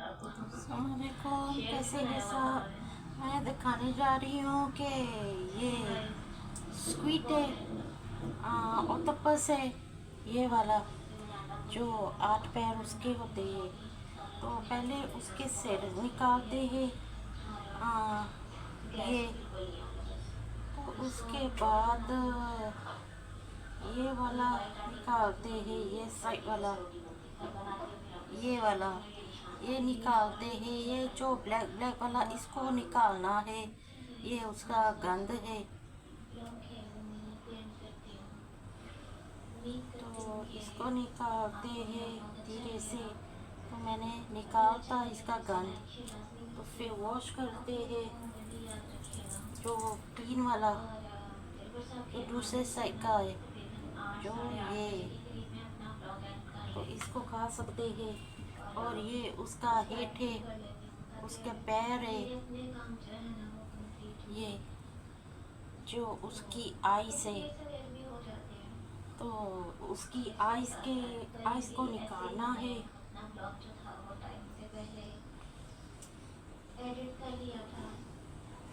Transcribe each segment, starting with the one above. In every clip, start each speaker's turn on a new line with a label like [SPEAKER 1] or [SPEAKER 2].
[SPEAKER 1] अस्सलामुअलैकुम, कैसे हैं सब। मैं दिखाने जा रही हूँ कि ये स्क्विड है, ऑक्टोपस है, ये वाला जो 8 पैर उसके होते हैं। तो पहले उसके सिर निकालते हैं, ये। तो उसके बाद ये वाला निकालते हैं, ये साइड वाला, ये वाला, ये निकालते हैं। ये जो ब्लैक ब्लैक वाला इसको निकालना है, ये उसका गंद है। तो इसको निकालते हैं धीरे से। तो मैंने निकालता इसका गंद, तो फिर वॉश करते हैं जो क्लीन वाला, जो दूसरे साइड का है, जो ये। तो इसको खा सकते हैं। और ये उसका हेड है, उसके पैर है, ये जो उसकी आइस है। तो उसकी आइस को निकालना है।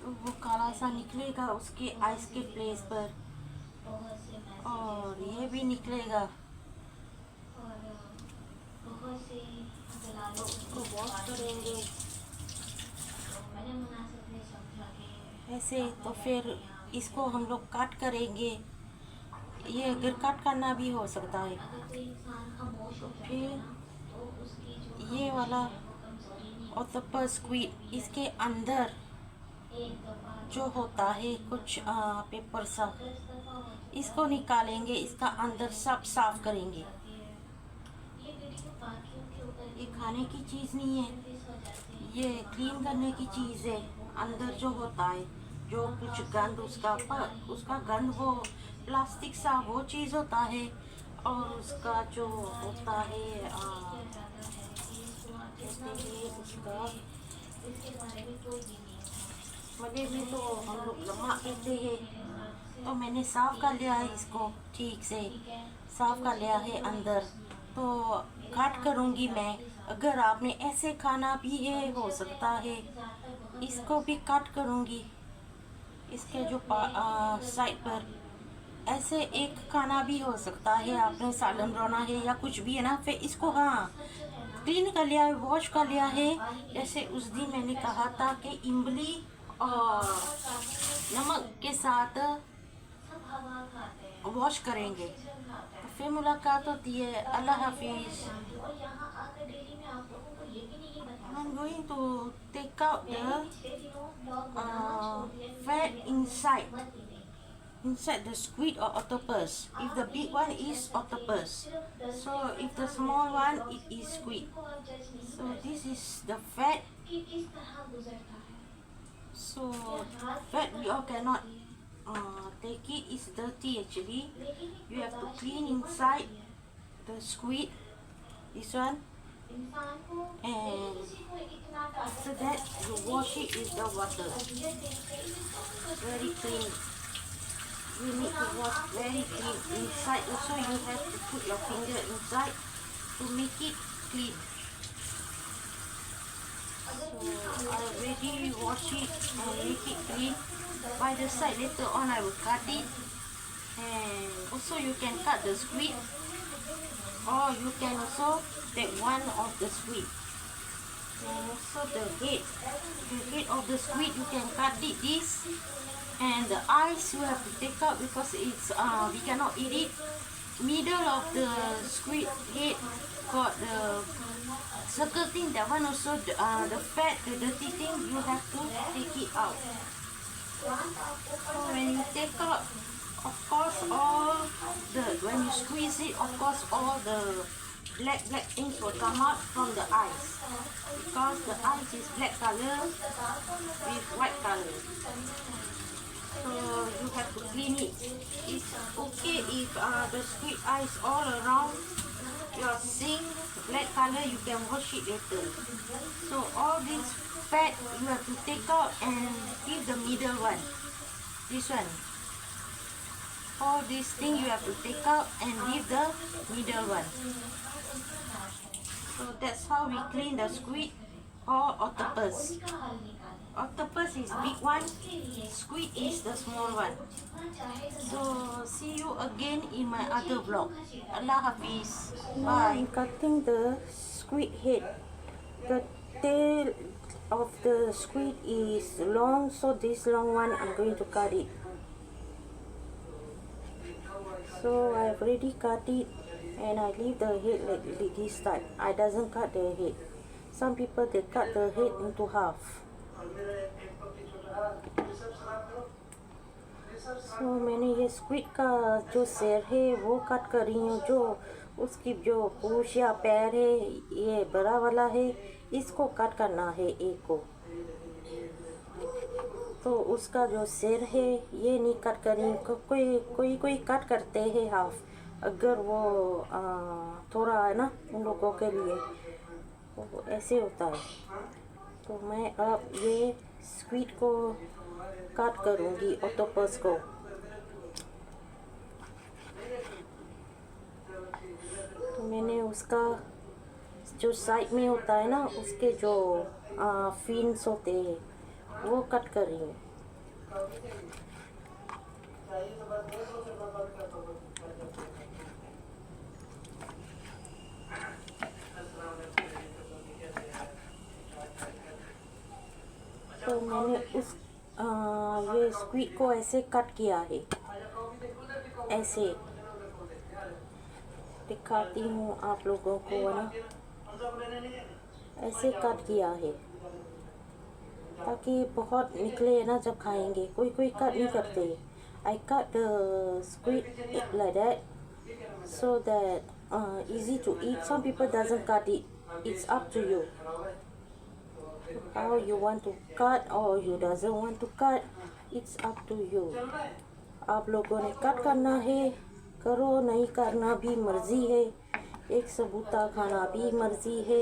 [SPEAKER 1] तो वो काला सा निकलेगा उसके आइस के प्लेस पर, और ये भी निकलेगा। तो उसको वॉश करेंगे ऐसे। तो फिर इसको हम लोग काट करेंगे। ये अगर काट करना भी हो सकता है। तो फिर ये वाला ऑक्टोपस स्क्विड, इसके अंदर जो होता है कुछ पेपर सा, इसको निकालेंगे, इसका अंदर सब साफ करेंगे। ये खाने की चीज़ नहीं है, ये क्लीन करने की चीज़ है। अंदर जो होता है, जो कुछ गंद उसका गंद, वो प्लास्टिक सा वो चीज़ होता है। और उसका जो होता है कहते हैं उसका, मले में तो हम लोग लम्हा कहते हैं। तो मैंने साफ कर लिया है इसको, ठीक से साफ कर लिया है अंदर। तो काट करूँगी मैं। अगर आपने ऐसे खाना भी है, हो सकता है इसको भी काट करूँगी। इसके जो साइड पर ऐसे एक खाना भी हो सकता है, आपने सालन बनाना है या कुछ भी है ना। फिर इसको क्लीन कर लिया है, वॉश कर लिया है। जैसे उस दिन मैंने कहा था कि इमली और नमक के साथ वॉश करेंगे। तो फिर मुलाकात होती है। अल्लाह हाफिज। I'm going to take out the fat inside the squid or octopus. If the big one is octopus, so if the small one, it is squid. So this is the fat. So fat we all cannot take it. It's dirty actually. You have to clean inside the squid, this one. And after that you wash it with the water, very clean. You need to wash very clean inside. Also you have to put your finger inside to make it clean. So I already wash it and make it clean. By the side later on I will cut it. And also you can cut the squid, or you can also take one of the squid. And also the head of the squid, you can cut it this. And the eyes you have to take out because it's we cannot eat it. Middle of the squid head got the circle thing, that one also the fat, the dirty thing, you have to take it out. So when you take out, of course when you squeeze it, of course all the black things will come out from the eyes, because the eyes is black color with white color. So you have to clean it. It's okay if the squid eyes all around your sink black color, you can wash it later. So all this fat you have to take out and leave the middle one, this one. All these things you have to take out and leave the middle one. So that's how we clean the squid. or octopus. Octopus is big one, squid is the small one. So see you again in my other vlog. Allah Hafiz. Bye. I'm cutting the squid head. The tail of the squid is long, so this long one I'm going to cut it. So I've already cut it and I leave the head like this type. I doesn't cut the head. Some people they cut the head into half. So मैंने ये squid का जो सिर है वो cut कर रही हूँ, जो उसकी जो पूंछ या पैर है ये बड़ा वाला है, इसको कट करना है एक को। तो उसका जो सिर है ये नहीं कट कर रही हूँ। कोई कट करते हैं हाफ, अगर वो थोड़ा है ना उन लोगों के लिए वो ऐसे होता है। तो मैं अब ये स्क्विड को कट करूँगी, ऑक्टोपस को। तो मैंने उसका जो साइड में होता है ना, उसके जो फिन्स होते हैं वो कट कर रही हूँ। तो मैंने उस ये स्क्विड को ऐसे कट किया है, ऐसे दिखाती हूँ आप लोगों को ना, ऐसे कट किया है ताकि बहुत निकले ना जब खाएंगे। कोई कट नहीं करते। I cut the squid like that so that easy to eat. Some people doesn't cut it. It's up to you how you want to cut or you doesn't want to cut. It's up to you. आप लोगों ने cut करना है करो, नहीं करना भी मर्जी है। एक सबूता खाना भी मर्जी है।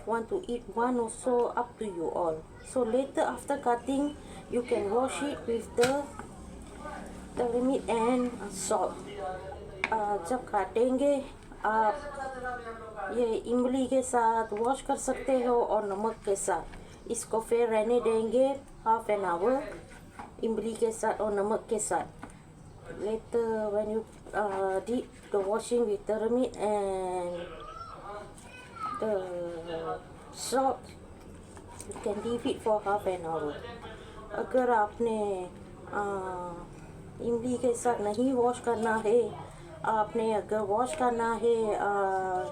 [SPEAKER 1] Want to eat one or so, up to you all. So later after cutting you can wash it with the meat and salt. जब काटेंगे आप ये इमली के साथ वॉश कर सकते हो और नमक के साथ। इसको फिर रहने देंगे हाफ एन आवर इमली के साथ और नमक के साथ। Later when you dip the washing with the meat and the salt, you can leave it for half an hour. अगर आपने इमली के साथ नहीं वॉश करना है, आपने अगर वॉश करना है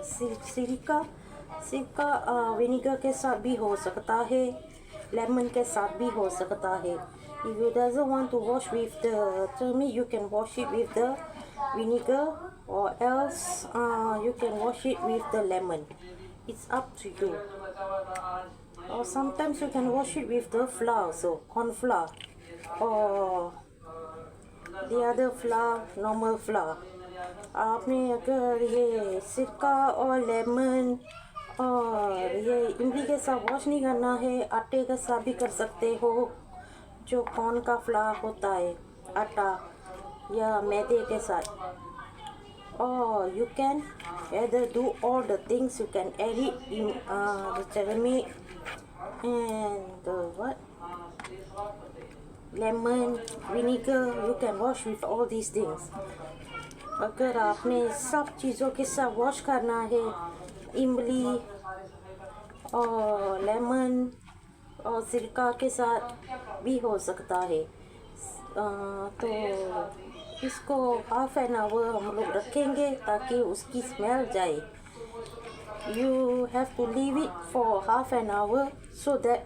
[SPEAKER 1] सिरका विनेगर के साथ भी हो सकता है, लेमन के साथ भी हो सकता है। If you doesn't want to wash with the turmeric, you can wash it with the vinegar, or else you can wash it with the lemon. It's up to you. Or sometimes you can wash it with the flour, so corn flour, or the other flour, normal flour. आपने अगर ये सिरका और lemon और ये इमली के साथ वॉश नहीं करना है, आटे के साथ भी कर सकते हो, जो कॉर्न का फ्लावर होता है, आटा या मैदे के साथ। Or you can either do all the things. You can add it in the turmeric and the lemon, vinegar. You can wash with all these things. अगर आपने सब चीज़ों के साथ वॉश करना है, इमली और लेमन और सिरका के साथ भी हो सकता है। तो इसको हाफ एन आवर हम लोग रखेंगे ताकि उसकी स्मेल जाए। You have to leave it for half an hour so that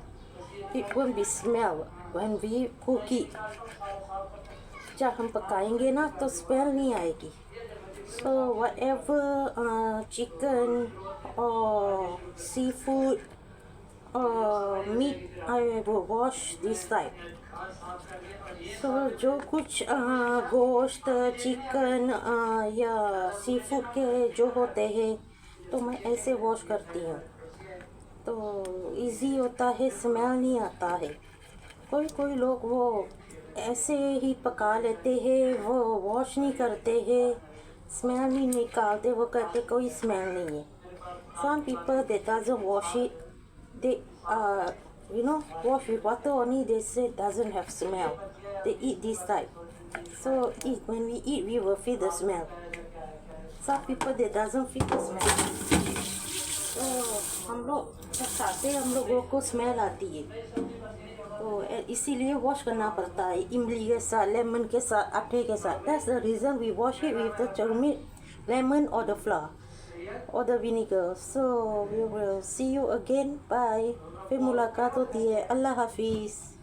[SPEAKER 1] it won't be smell when we cook it. जब हम पकाएंगे ना तो स्मेल नहीं आएगी। So whatever chicken or seafood or meat I will wash this type. So जो कुछ गोश्त, चिकन या सीफूड के जो होते हैं तो मैं ऐसे वॉश करती हूँ, तो इजी होता है, स्मेल नहीं आता है। कोई लोग वो ऐसे ही पका लेते हैं, वो वॉश नहीं करते हैं, स्मेल नहीं निकालते, वो कहते कोई स्मेल नहीं है। Some people they doesn't wash it,
[SPEAKER 2] they wash with water only. They say doesn't have smell. They eat this type. So when we eat, we will feel the smell. Some people they doesn't feel the smell. तो हम लोग जब खाते हम लोगों को smell आती है, तो इसीलिए वॉश करना पड़ता है इमली के साथ, लेमन के साथ, आटे के साथ. That's the reason we wash it with the turmeric, lemon or the flour or the vinegar. So we will see you again. Bye. फिर मुलाकात होती है. अल्लाह हाफिज़.